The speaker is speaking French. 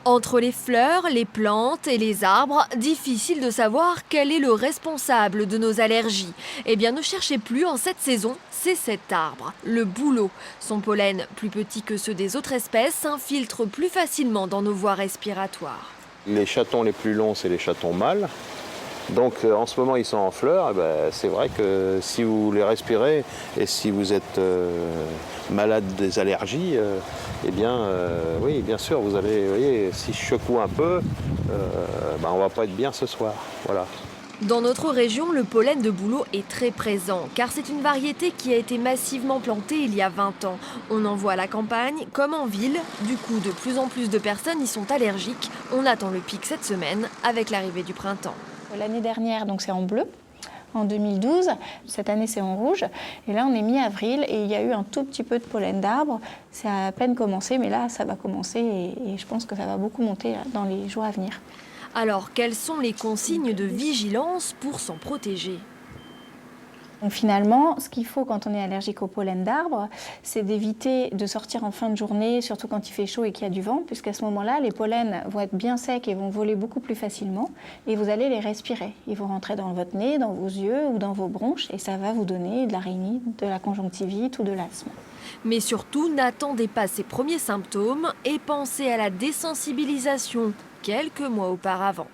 Entre les fleurs, les plantes et les arbres, difficile de savoir quel est le responsable de nos allergies. Eh bien, ne cherchez plus en cette saison, c'est cet arbre, le bouleau. Son pollen, plus petit que ceux des autres espèces, s'infiltre plus facilement dans nos voies respiratoires. Les chatons les plus longs, c'est les chatons mâles. Donc en ce moment, ils sont en fleurs. Eh ben, c'est vrai que si vous les respirez et si vous êtes malade des allergies, eh bien, oui, bien sûr, vous voyez, si je secoue un peu, on va pas être bien ce soir. Voilà. Dans notre région, le pollen de bouleau est très présent, car c'est une variété qui a été massivement plantée il y a 20 ans. On en voit à la campagne comme en ville. Du coup, de plus en plus de personnes y sont allergiques. On attend le pic cette semaine avec l'arrivée du printemps. L'année dernière, donc c'est en bleu, en 2012. Cette année, c'est en rouge. Et là, on est mi-avril et il y a eu un tout petit peu de pollen d'arbre. C'est à peine commencé, mais là, ça va commencer et je pense que ça va beaucoup monter dans les jours à venir. Alors, quelles sont les consignes de vigilance pour s'en protéger ? Donc finalement, ce qu'il faut quand on est allergique au pollen d'arbre, c'est d'éviter de sortir en fin de journée, surtout quand il fait chaud et qu'il y a du vent, puisqu'à ce moment-là, les pollens vont être bien secs et vont voler beaucoup plus facilement, et vous allez les respirer. Ils vont rentrer dans votre nez, dans vos yeux ou dans vos bronches, et ça va vous donner de la rhinite, de la conjonctivite ou de l'asthme. Mais surtout, n'attendez pas ces premiers symptômes et pensez à la désensibilisation quelques mois auparavant.